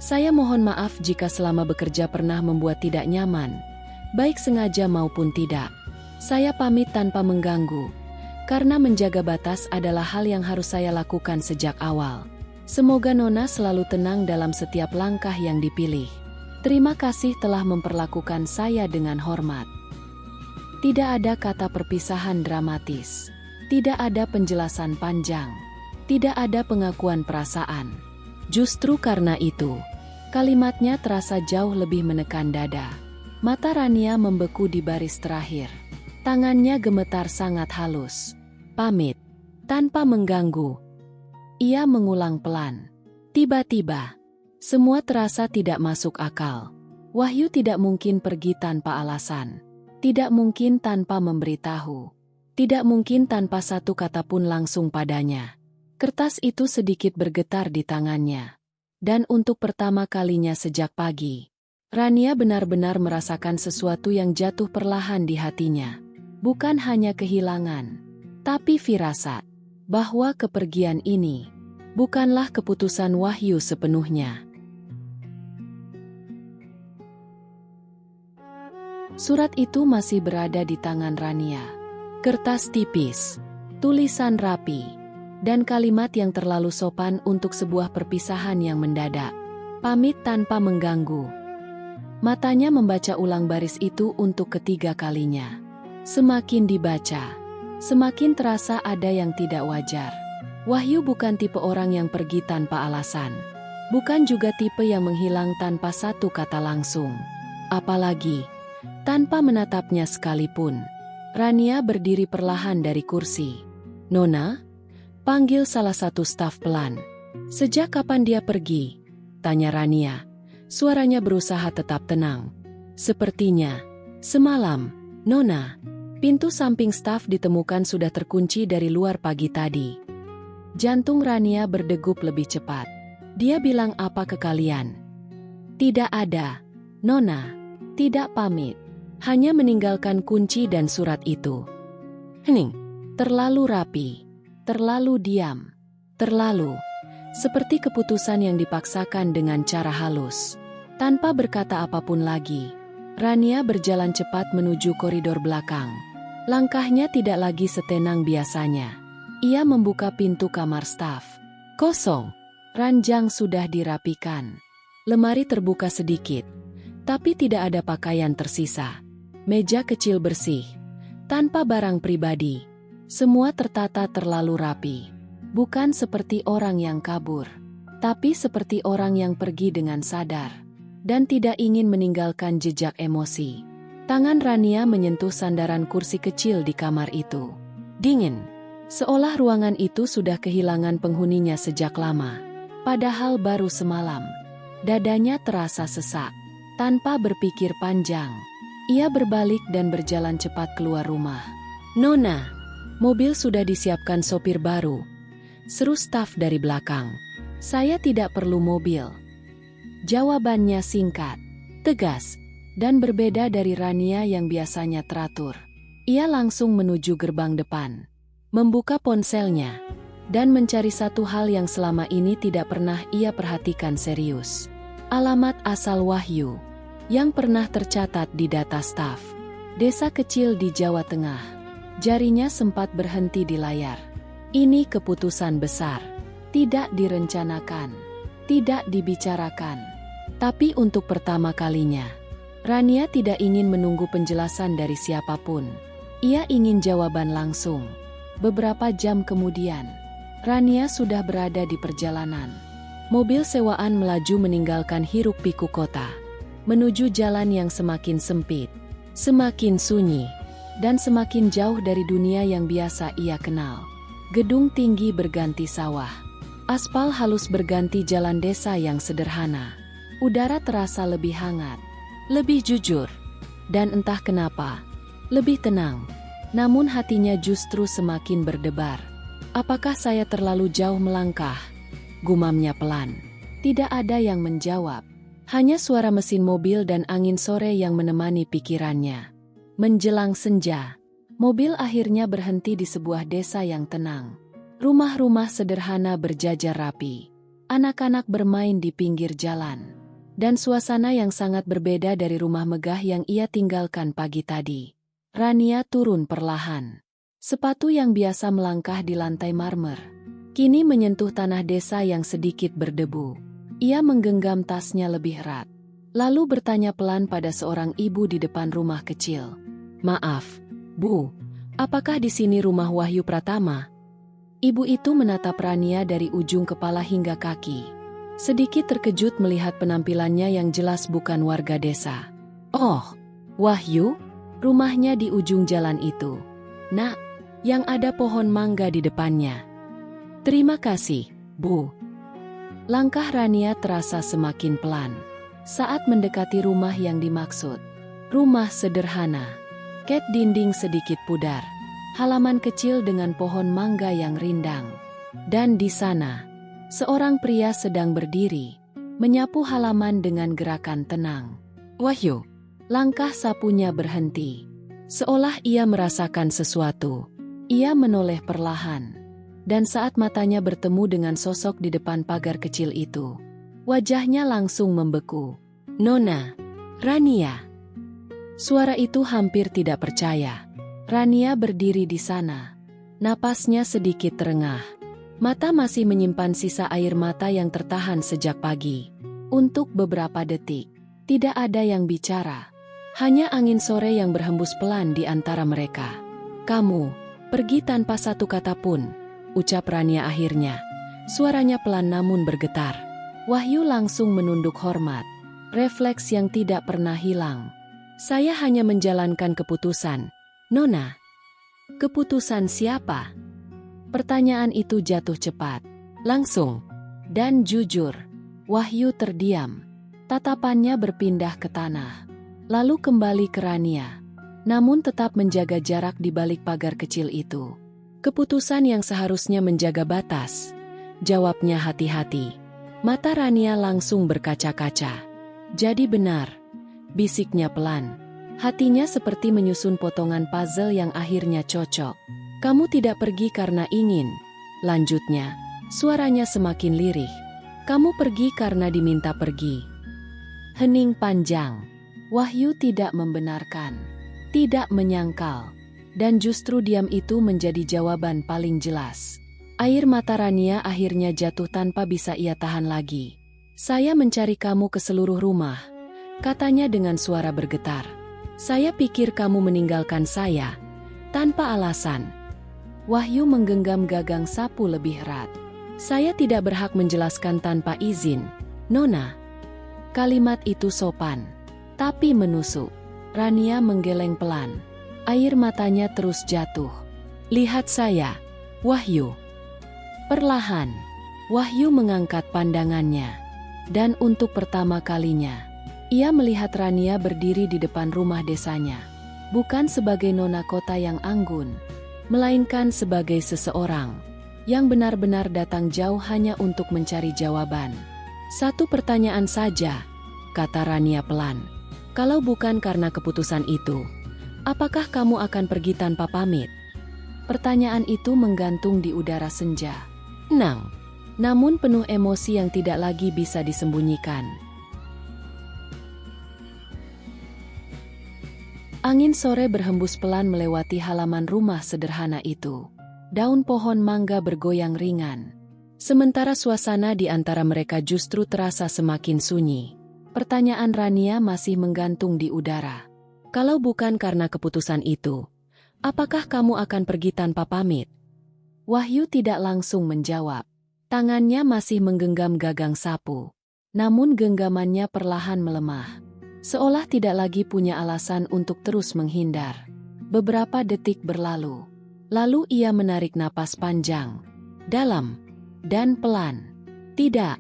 Saya mohon maaf jika selama bekerja pernah membuat tidak nyaman, baik sengaja maupun tidak. Saya pamit tanpa mengganggu. Karena menjaga batas adalah hal yang harus saya lakukan sejak awal. Semoga Nona selalu tenang dalam setiap langkah yang dipilih. Terima kasih telah memperlakukan saya dengan hormat." Tidak ada kata perpisahan dramatis. Tidak ada penjelasan panjang. Tidak ada pengakuan perasaan. Justru karena itu, kalimatnya terasa jauh lebih menekan dada. Mata Rania membeku di baris terakhir. Tangannya gemetar sangat halus. "Pamit." Tanpa mengganggu. Ia mengulang pelan. Tiba-tiba, semua terasa tidak masuk akal. Wahyu tidak mungkin pergi tanpa alasan. Tidak mungkin tanpa memberitahu. Tidak mungkin tanpa satu kata pun langsung padanya. Kertas itu sedikit bergetar di tangannya. Dan untuk pertama kalinya sejak pagi, Rania benar-benar merasakan sesuatu yang jatuh perlahan di hatinya. Bukan hanya kehilangan, tapi firasat bahwa kepergian ini bukanlah keputusan Wahyu sepenuhnya. Surat itu masih berada di tangan Rania. Kertas tipis, tulisan rapi, dan kalimat yang terlalu sopan untuk sebuah perpisahan yang mendadak. "Pamit tanpa mengganggu." Matanya membaca ulang baris itu untuk ketiga kalinya. Semakin dibaca, semakin terasa ada yang tidak wajar. Wahyu bukan tipe orang yang pergi tanpa alasan. Bukan juga tipe yang menghilang tanpa satu kata langsung. Apalagi tanpa menatapnya sekalipun. Rania berdiri perlahan dari kursi. "Nona?" panggil salah satu staf pelan. "Sejak kapan dia pergi?" tanya Rania. Suaranya berusaha tetap tenang. "Sepertinya semalam, Nona." Pintu samping staf ditemukan sudah terkunci dari luar pagi tadi. Jantung Rania berdegup lebih cepat. Dia bilang apa ke kalian? Tidak ada, Nona. Tidak pamit. Hanya meninggalkan kunci dan surat itu. Hening. Terlalu rapi. Terlalu diam. Terlalu. Seperti keputusan yang dipaksakan dengan cara halus. Tanpa berkata apapun lagi, Rania berjalan cepat menuju koridor belakang. Langkahnya tidak lagi setenang biasanya. Ia membuka pintu kamar staf. Kosong. Ranjang sudah dirapikan. Lemari terbuka sedikit, tapi tidak ada pakaian tersisa. Meja kecil bersih, tanpa barang pribadi. Semua tertata terlalu rapi. Bukan seperti orang yang kabur, tapi seperti orang yang pergi dengan sadar dan tidak ingin meninggalkan jejak emosi. Tangan Rania menyentuh sandaran kursi kecil di kamar itu. Dingin, seolah ruangan itu sudah kehilangan penghuninya sejak lama. Padahal baru semalam. Dadanya terasa sesak. Tanpa berpikir panjang, ia berbalik dan berjalan cepat keluar rumah. Nona, mobil sudah disiapkan sopir baru. Seru staf dari belakang. Saya tidak perlu mobil. Jawabannya singkat, tegas, dan berbeda dari Rania yang biasanya teratur. Ia langsung menuju gerbang depan, membuka ponselnya, dan mencari satu hal yang selama ini tidak pernah ia perhatikan serius. Alamat asal Wahyu, yang pernah tercatat di data staf. Desa kecil di Jawa Tengah. Jarinya sempat berhenti di layar. Ini keputusan besar. Tidak direncanakan. Tidak dibicarakan. Tapi untuk pertama kalinya, Rania tidak ingin menunggu penjelasan dari siapapun. Ia ingin jawaban langsung. Beberapa jam kemudian, Rania sudah berada di perjalanan. Mobil sewaan melaju meninggalkan hiruk-pikuk kota, menuju jalan yang semakin sempit, semakin sunyi, dan semakin jauh dari dunia yang biasa ia kenal. Gedung tinggi berganti sawah. Aspal halus berganti jalan desa yang sederhana. Udara terasa lebih hangat, lebih jujur, dan entah kenapa, lebih tenang. Namun hatinya justru semakin berdebar. Apakah saya terlalu jauh melangkah? Gumamnya pelan. Tidak ada yang menjawab. Hanya suara mesin mobil dan angin sore yang menemani pikirannya. Menjelang senja, mobil akhirnya berhenti di sebuah desa yang tenang. Rumah-rumah sederhana berjajar rapi. Anak-anak bermain di pinggir jalan. Dan suasana yang sangat berbeda dari rumah megah yang ia tinggalkan pagi tadi. Rania turun perlahan. Sepatu yang biasa melangkah di lantai marmer, kini menyentuh tanah desa yang sedikit berdebu. Ia menggenggam tasnya lebih erat. Lalu bertanya pelan pada seorang ibu di depan rumah kecil. Maaf, Bu, apakah di sini rumah Wahyu Pratama? Ibu itu menatap Rania dari ujung kepala hingga kaki. Sedikit terkejut melihat penampilannya yang jelas bukan warga desa. Oh, Wahyu? Rumahnya di ujung jalan itu. Nak, yang ada pohon mangga di depannya. Terima kasih, Bu. Langkah Rania terasa semakin pelan saat mendekati rumah yang dimaksud. Rumah sederhana. Cat dinding sedikit pudar. Halaman kecil dengan pohon mangga yang rindang. Dan di sana, seorang pria sedang berdiri, menyapu halaman dengan gerakan tenang. Wahyu, langkah sapunya berhenti. Seolah ia merasakan sesuatu. Ia menoleh perlahan. Dan saat matanya bertemu dengan sosok di depan pagar kecil itu, wajahnya langsung membeku. Nona, Rania. Suara itu hampir tidak percaya. Rania berdiri di sana. Napasnya sedikit terengah. Mata masih menyimpan sisa air mata yang tertahan sejak pagi. Untuk beberapa detik, tidak ada yang bicara. Hanya angin sore yang berhembus pelan di antara mereka. Kamu, pergi tanpa satu kata pun, ucap Rania akhirnya. Suaranya pelan namun bergetar. Wahyu langsung menunduk hormat. Refleks yang tidak pernah hilang. Saya hanya menjalankan keputusan. Nona. Keputusan siapa? Pertanyaan itu jatuh cepat, langsung, dan jujur. Wahyu terdiam. Tatapannya berpindah ke tanah. Lalu kembali ke Rania. Namun tetap menjaga jarak di balik pagar kecil itu. Keputusan yang seharusnya menjaga batas. Jawabnya hati-hati. Mata Rania langsung berkaca-kaca. Jadi benar, bisiknya pelan. Hatinya seperti menyusun potongan puzzle yang akhirnya cocok. Kamu tidak pergi karena ingin. Lanjutnya, suaranya semakin lirih. Kamu pergi karena diminta pergi. Hening panjang. Wahyu tidak membenarkan, tidak menyangkal. Dan justru diam itu menjadi jawaban paling jelas. Air mata Rania akhirnya jatuh tanpa bisa ia tahan lagi. Saya mencari kamu ke seluruh rumah, katanya dengan suara bergetar. Saya pikir kamu meninggalkan saya, tanpa alasan. Wahyu menggenggam gagang sapu lebih erat. Saya tidak berhak menjelaskan tanpa izin, Nona. Kalimat itu sopan, tapi menusuk. Rania menggeleng pelan. Air matanya terus jatuh. Lihat saya, Wahyu. Perlahan, Wahyu mengangkat pandangannya. Dan untuk pertama kalinya, ia melihat Rania berdiri di depan rumah desanya. Bukan sebagai nona kota yang anggun, melainkan sebagai seseorang yang benar-benar datang jauh hanya untuk mencari jawaban. Satu pertanyaan saja, kata Rania pelan. Kalau bukan karena keputusan itu, apakah kamu akan pergi tanpa pamit? Pertanyaan itu menggantung di udara senja. Tenang, namun penuh emosi yang tidak lagi bisa disembunyikan. Angin sore berhembus pelan melewati halaman rumah sederhana itu. Daun pohon mangga bergoyang ringan. Sementara suasana di antara mereka justru terasa semakin sunyi. Pertanyaan Rania masih menggantung di udara. Kalau bukan karena keputusan itu, apakah kamu akan pergi tanpa pamit? Wahyu tidak langsung menjawab. Tangannya masih menggenggam gagang sapu. Namun genggamannya perlahan melemah. Seolah tidak lagi punya alasan untuk terus menghindar. Beberapa detik berlalu. Lalu ia menarik napas panjang, dalam, dan pelan. Tidak,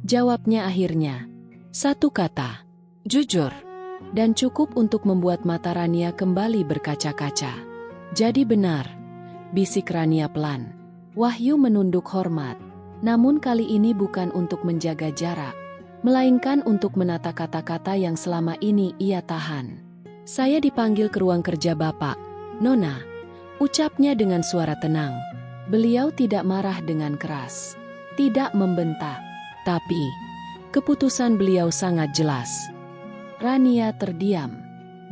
jawabnya akhirnya. Satu kata, jujur. Dan cukup untuk membuat mata Rania kembali berkaca-kaca. Jadi benar, bisik Rania pelan. Wahyu menunduk hormat. Namun kali ini bukan untuk menjaga jarak, melainkan untuk menata kata-kata yang selama ini ia tahan. Saya dipanggil ke ruang kerja Bapak, Nona, ucapnya dengan suara tenang. Beliau tidak marah dengan keras, tidak membentak, tapi keputusan beliau sangat jelas. Rania terdiam,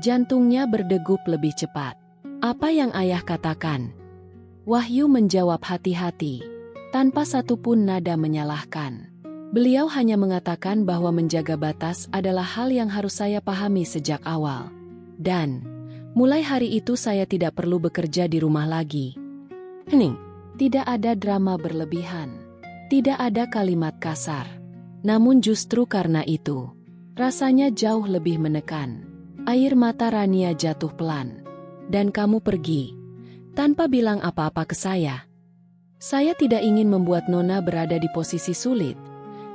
jantungnya berdegup lebih cepat. Apa yang ayah katakan? Wahyu menjawab hati-hati, tanpa satupun nada menyalahkan. Beliau hanya mengatakan bahwa menjaga batas adalah hal yang harus saya pahami sejak awal. Dan, mulai hari itu saya tidak perlu bekerja di rumah lagi. Hening, tidak ada drama berlebihan. Tidak ada kalimat kasar. Namun justru karena itu, rasanya jauh lebih menekan. Air mata Rania jatuh pelan. Dan kamu pergi, tanpa bilang apa-apa ke saya. Saya tidak ingin membuat Nona berada di posisi sulit,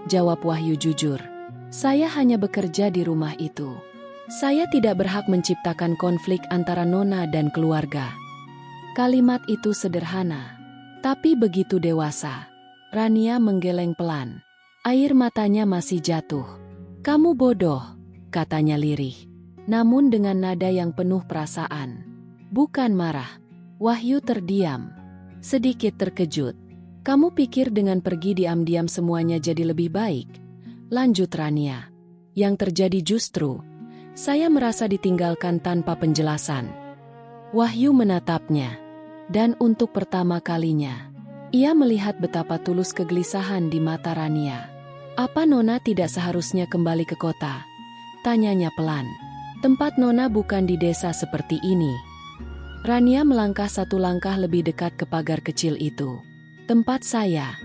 jawab Wahyu jujur. Saya hanya bekerja di rumah itu. Saya tidak berhak menciptakan konflik antara Nona dan keluarga. Kalimat itu sederhana, tapi begitu dewasa. Rania menggeleng pelan. Air matanya masih jatuh. Kamu bodoh, katanya lirih. Namun dengan nada yang penuh perasaan. Bukan marah. Wahyu terdiam. Sedikit terkejut. Kamu pikir dengan pergi diam-diam semuanya jadi lebih baik? Lanjut Rania. Yang terjadi justru, saya merasa ditinggalkan tanpa penjelasan. Wahyu menatapnya. Dan untuk pertama kalinya, ia melihat betapa tulus kegelisahan di mata Rania. Apa Nona tidak seharusnya kembali ke kota? Tanyanya pelan. Tempat Nona bukan di desa seperti ini. Rania melangkah satu langkah lebih dekat ke pagar kecil itu. Tempat saya,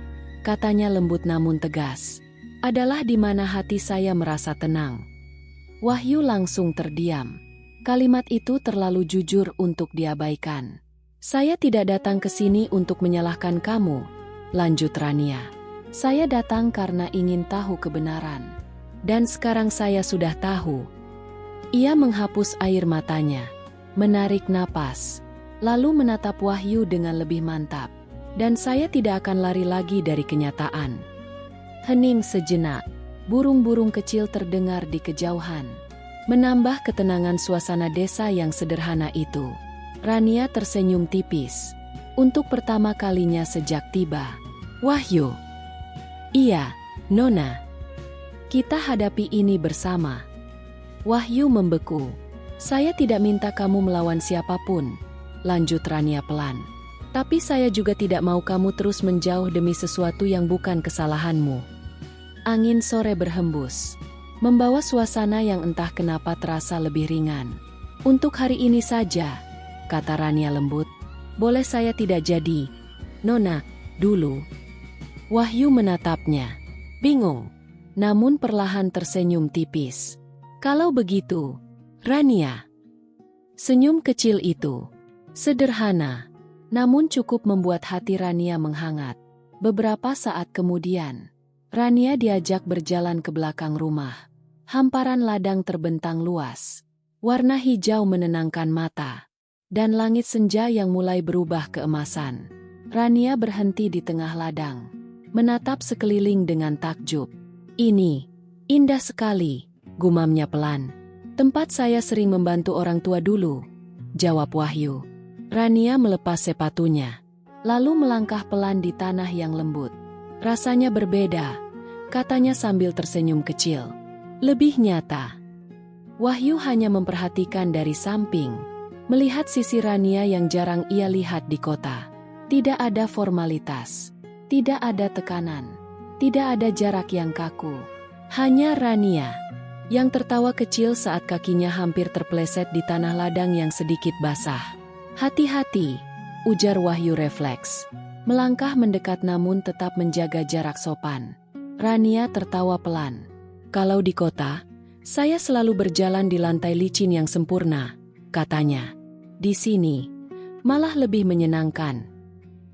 katanya lembut namun tegas, adalah di mana hati saya merasa tenang. Wahyu langsung terdiam. Kalimat itu terlalu jujur untuk diabaikan. Saya tidak datang ke sini untuk menyalahkan kamu, lanjut Rania. Saya datang karena ingin tahu kebenaran. Dan sekarang saya sudah tahu. Ia menghapus air matanya, menarik napas. lalu menatap Wahyu dengan lebih mantap. Dan saya tidak akan lari lagi dari kenyataan. Hening sejenak, burung-burung kecil terdengar di kejauhan, menambah ketenangan suasana desa yang sederhana itu. Rania tersenyum tipis. Untuk pertama kalinya sejak tiba. Wahyu. Iya, Nona. Kita hadapi ini bersama. Wahyu membeku. Saya tidak minta kamu melawan siapapun, lanjut Rania pelan. Tapi saya juga tidak mau kamu terus menjauh demi sesuatu yang bukan kesalahanmu. Angin sore berhembus, membawa suasana yang entah kenapa terasa lebih ringan. Untuk hari ini saja, kata Rania lembut. Boleh saya tidak jadi, Nona, dulu. Wahyu menatapnya, bingung, namun perlahan tersenyum tipis. Kalau begitu, Rania. Senyum kecil itu, sederhana, namun cukup membuat hati Rania menghangat. Beberapa saat kemudian, Rania diajak berjalan ke belakang rumah. Hamparan ladang terbentang luas. Warna hijau menenangkan mata. Dan langit senja yang mulai berubah keemasan. Rania berhenti di tengah ladang, menatap sekeliling dengan takjub. Ini, indah sekali, gumamnya pelan. Tempat saya sering membantu orang tua dulu, jawab Wahyu. Rania melepas sepatunya, lalu melangkah pelan di tanah yang lembut. Rasanya berbeda, katanya sambil tersenyum kecil. Lebih nyata. Wahyu hanya memperhatikan dari samping, melihat sisi Rania yang jarang ia lihat di kota. Tidak ada formalitas, tidak ada tekanan, tidak ada jarak yang kaku. Hanya Rania, yang tertawa kecil saat kakinya hampir terpeleset di tanah ladang yang sedikit basah. Hati-hati, ujar Wahyu refleks. Melangkah mendekat namun tetap menjaga jarak sopan. Rania tertawa pelan. Kalau di kota, saya selalu berjalan di lantai licin yang sempurna, katanya. Di sini, malah lebih menyenangkan.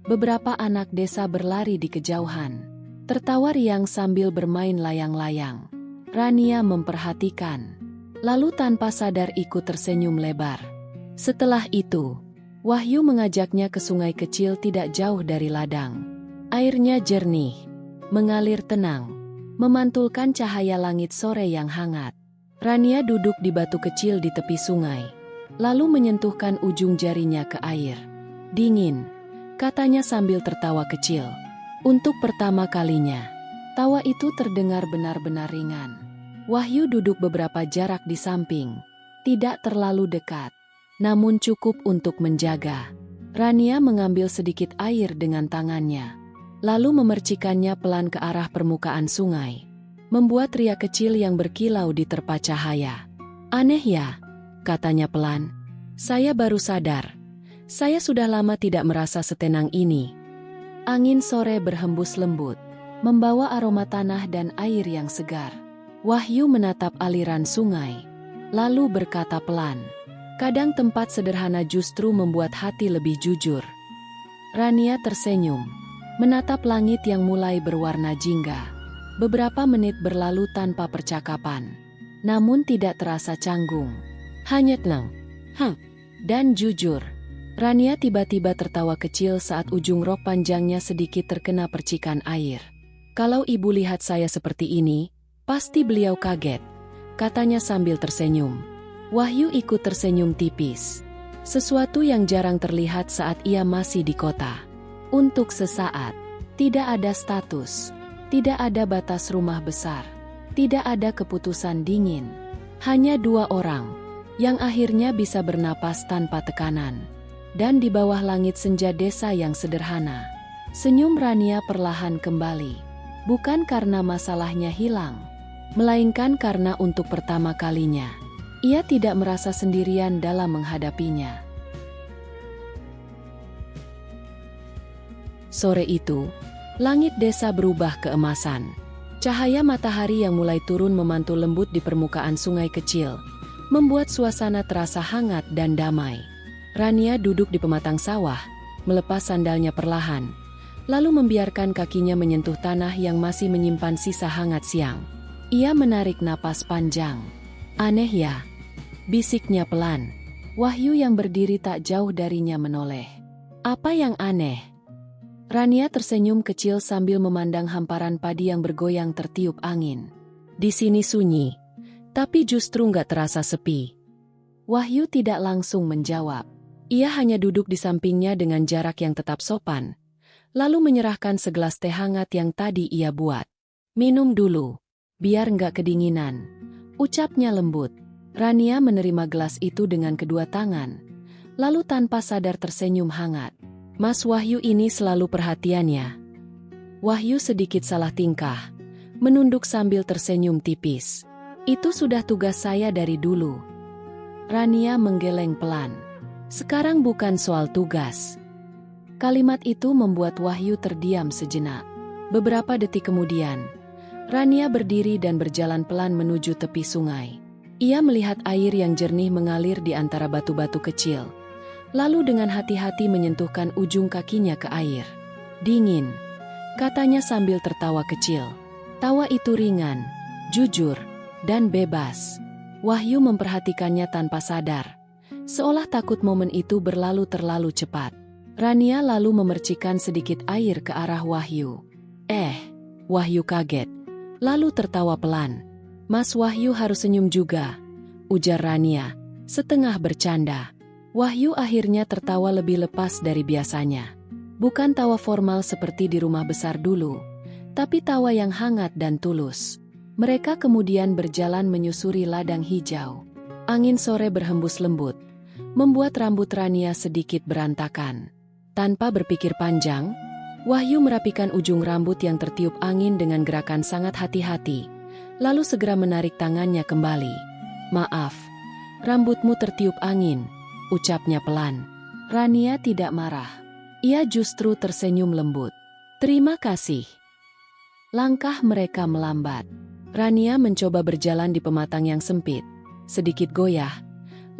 Beberapa anak desa berlari di kejauhan, tertawa riang sambil bermain layang-layang. Rania memperhatikan, lalu tanpa sadar ikut tersenyum lebar. Setelah itu, Wahyu mengajaknya ke sungai kecil tidak jauh dari ladang. Airnya jernih, mengalir tenang, memantulkan cahaya langit sore yang hangat. Rania duduk di batu kecil di tepi sungai, lalu menyentuhkan ujung jarinya ke air. Dingin, katanya sambil tertawa kecil. Untuk pertama kalinya, tawa itu terdengar benar-benar ringan. Wahyu duduk beberapa jarak di samping, tidak terlalu dekat, namun cukup untuk menjaga. Rania mengambil sedikit air dengan tangannya, lalu memercikannya pelan ke arah permukaan sungai, membuat ria kecil yang berkilau diterpa cahaya. Aneh ya, katanya pelan. Saya baru sadar, saya sudah lama tidak merasa setenang ini. Angin sore berhembus lembut, membawa aroma tanah dan air yang segar. Wahyu menatap aliran sungai, lalu berkata pelan, kadang tempat sederhana justru membuat hati lebih jujur. Rania tersenyum, menatap langit yang mulai berwarna jingga. Beberapa menit berlalu tanpa percakapan, namun tidak terasa canggung. Hanya tenang, dan jujur. Rania tiba-tiba tertawa kecil saat ujung rok panjangnya sedikit terkena percikan air. Kalau ibu lihat saya seperti ini, pasti beliau kaget, katanya sambil tersenyum. Wahyu ikut tersenyum tipis. Sesuatu yang jarang terlihat saat ia masih di kota. Untuk sesaat, tidak ada status, tidak ada batas rumah besar, tidak ada keputusan dingin. Hanya dua orang, yang akhirnya bisa bernapas tanpa tekanan. Dan di bawah langit senja desa yang sederhana, senyum Rania perlahan kembali. Bukan karena masalahnya hilang, melainkan karena untuk pertama kalinya, ia tidak merasa sendirian dalam menghadapinya. Sore itu, langit desa berubah keemasan. Cahaya matahari yang mulai turun memantul lembut di permukaan sungai kecil, membuat suasana terasa hangat dan damai. Rania duduk di pematang sawah, melepas sandalnya perlahan, lalu membiarkan kakinya menyentuh tanah yang masih menyimpan sisa hangat siang. Ia menarik napas panjang. Aneh ya, bisiknya pelan. Wahyu yang berdiri tak jauh darinya menoleh. Apa yang aneh? Rania tersenyum kecil sambil memandang hamparan padi yang bergoyang tertiup angin. Di sini sunyi, tapi justru nggak terasa sepi. Wahyu tidak langsung menjawab. Ia hanya duduk di sampingnya dengan jarak yang tetap sopan, lalu menyerahkan segelas teh hangat yang tadi ia buat. Minum dulu, biar nggak kedinginan, ucapnya lembut. Rania menerima gelas itu dengan kedua tangan, lalu tanpa sadar tersenyum hangat. Mas Wahyu ini selalu perhatiannya. Wahyu sedikit salah tingkah, menunduk sambil tersenyum tipis. Itu sudah tugas saya dari dulu. Rania menggeleng pelan. Sekarang bukan soal tugas. Kalimat itu membuat Wahyu terdiam sejenak. Beberapa detik kemudian, Rania berdiri dan berjalan pelan menuju tepi sungai. Ia melihat air yang jernih mengalir di antara batu-batu kecil, lalu dengan hati-hati menyentuhkan ujung kakinya ke air. Dingin, katanya sambil tertawa kecil. Tawa itu ringan, jujur, dan bebas. Wahyu memperhatikannya tanpa sadar, seolah takut momen itu berlalu terlalu cepat. Rania lalu memercikkan sedikit air ke arah Wahyu. Wahyu kaget, lalu tertawa pelan. Mas Wahyu harus senyum juga, ujar Rania, setengah bercanda. Wahyu akhirnya tertawa lebih lepas dari biasanya. Bukan tawa formal seperti di rumah besar dulu, tapi tawa yang hangat dan tulus. Mereka kemudian berjalan menyusuri ladang hijau. Angin sore berhembus lembut, membuat rambut Rania sedikit berantakan. Tanpa berpikir panjang, Wahyu merapikan ujung rambut yang tertiup angin dengan gerakan sangat hati-hati, lalu segera menarik tangannya kembali. Maaf, rambutmu tertiup angin, ucapnya pelan. Rania tidak marah. Ia justru tersenyum lembut. Terima kasih. Langkah mereka melambat. Rania mencoba berjalan di pematang yang sempit, sedikit goyah,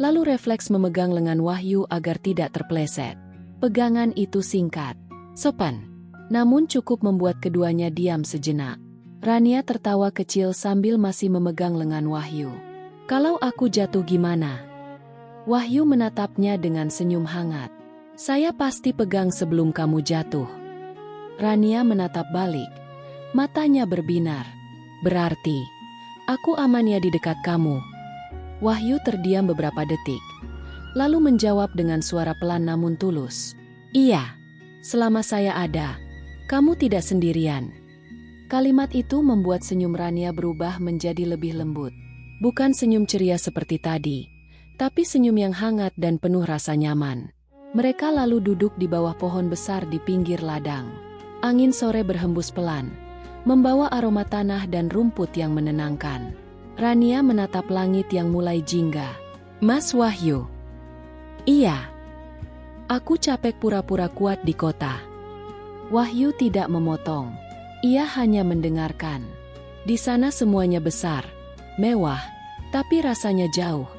lalu refleks memegang lengan Wahyu agar tidak terpeleset. Pegangan itu singkat, sopan, namun cukup membuat keduanya diam sejenak. Rania tertawa kecil sambil masih memegang lengan Wahyu. Kalau aku jatuh gimana? Wahyu menatapnya dengan senyum hangat. Saya pasti pegang sebelum kamu jatuh. Rania menatap balik. Matanya berbinar. Berarti, aku aman ya di dekat kamu. Wahyu terdiam beberapa detik, lalu menjawab dengan suara pelan namun tulus. Iya, selama saya ada, kamu tidak sendirian. Kalimat itu membuat senyum Rania berubah menjadi lebih lembut. Bukan senyum ceria seperti tadi, tapi senyum yang hangat dan penuh rasa nyaman. Mereka lalu duduk di bawah pohon besar di pinggir ladang. Angin sore berhembus pelan, membawa aroma tanah dan rumput yang menenangkan. Rania menatap langit yang mulai jingga. Mas Wahyu. Iya. Aku capek pura-pura kuat di kota. Wahyu tidak memotong. Ia hanya mendengarkan. Di sana semuanya besar, mewah, tapi rasanya jauh.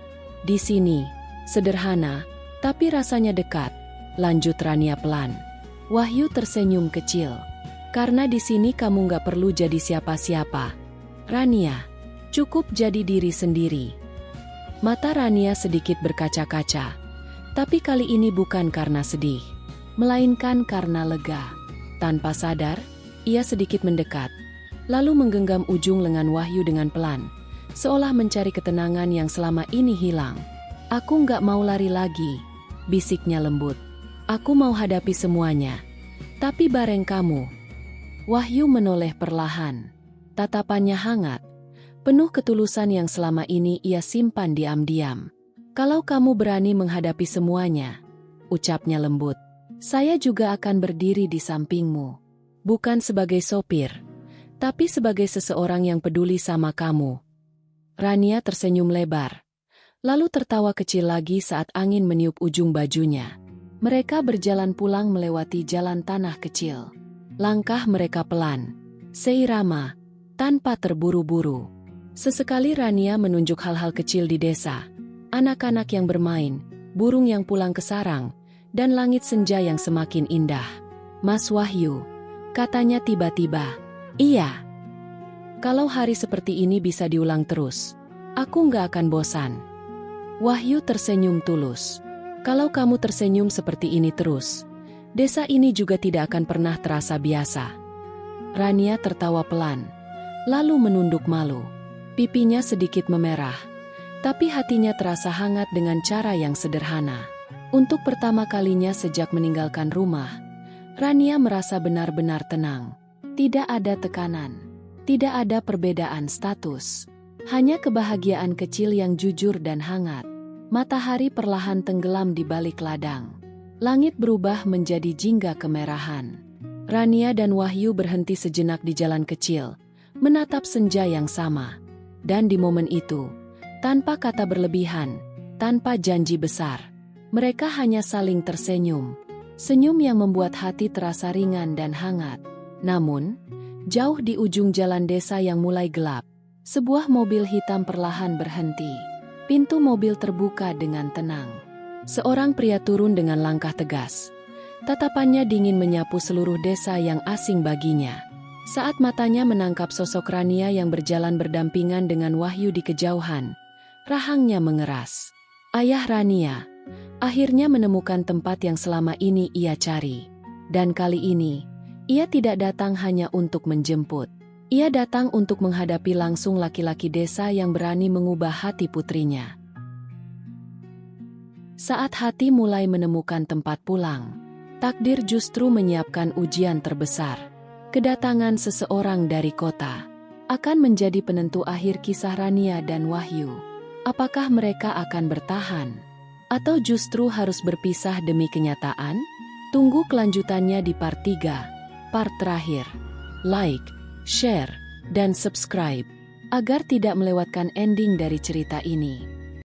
Di sini, sederhana, tapi rasanya dekat, lanjut Rania pelan. Wahyu tersenyum kecil. Karena di sini kamu nggak perlu jadi siapa-siapa. Rania, cukup jadi diri sendiri. Mata Rania sedikit berkaca-kaca, tapi kali ini bukan karena sedih, melainkan karena lega. Tanpa sadar, ia sedikit mendekat, lalu menggenggam ujung lengan Wahyu dengan pelan, seolah mencari ketenangan yang selama ini hilang. Aku nggak mau lari lagi, bisiknya lembut. Aku mau hadapi semuanya, tapi bareng kamu. Wahyu menoleh perlahan, tatapannya hangat, penuh ketulusan yang selama ini ia simpan diam-diam. Kalau kamu berani menghadapi semuanya, ucapnya lembut, saya juga akan berdiri di sampingmu. Bukan sebagai sopir, tapi sebagai seseorang yang peduli sama kamu. Rania tersenyum lebar, lalu tertawa kecil lagi saat angin meniup ujung bajunya. Mereka berjalan pulang melewati jalan tanah kecil. Langkah mereka pelan, seirama, tanpa terburu-buru. Sesekali Rania menunjuk hal-hal kecil di desa. Anak-anak yang bermain, burung yang pulang ke sarang, dan langit senja yang semakin indah. Mas Wahyu, katanya tiba-tiba. Iya. Kalau hari seperti ini bisa diulang terus, aku nggak akan bosan. Wahyu tersenyum tulus. Kalau kamu tersenyum seperti ini terus, desa ini juga tidak akan pernah terasa biasa. Rania tertawa pelan, lalu menunduk malu. Pipinya sedikit memerah, tapi hatinya terasa hangat dengan cara yang sederhana. Untuk pertama kalinya sejak meninggalkan rumah, Rania merasa benar-benar tenang. Tidak ada tekanan, tidak ada perbedaan status, hanya kebahagiaan kecil yang jujur dan hangat. Matahari perlahan tenggelam di balik ladang. Langit berubah menjadi jingga kemerahan. Rania dan Wahyu berhenti sejenak di jalan kecil, menatap senja yang sama. Dan di momen itu, tanpa kata berlebihan, tanpa janji besar, mereka hanya saling tersenyum. Senyum yang membuat hati terasa ringan dan hangat. Namun, jauh di ujung jalan desa yang mulai gelap, sebuah mobil hitam perlahan berhenti. Pintu mobil terbuka dengan tenang. Seorang pria turun dengan langkah tegas. Tatapannya dingin menyapu seluruh desa yang asing baginya. Saat matanya menangkap sosok Rania yang berjalan berdampingan dengan Wahyu di kejauhan, rahangnya mengeras. Ayah Rania akhirnya menemukan tempat yang selama ini ia cari. Dan kali ini, ia tidak datang hanya untuk menjemput. Ia datang untuk menghadapi langsung laki-laki desa yang berani mengubah hati putrinya. Saat hati mulai menemukan tempat pulang, takdir justru menyiapkan ujian terbesar. Kedatangan seseorang dari kota akan menjadi penentu akhir kisah Rania dan Wahyu. Apakah mereka akan bertahan? Atau justru harus berpisah demi kenyataan? Tunggu kelanjutannya di part 3, part terakhir. Like, share, dan subscribe, agar tidak melewatkan ending dari cerita ini.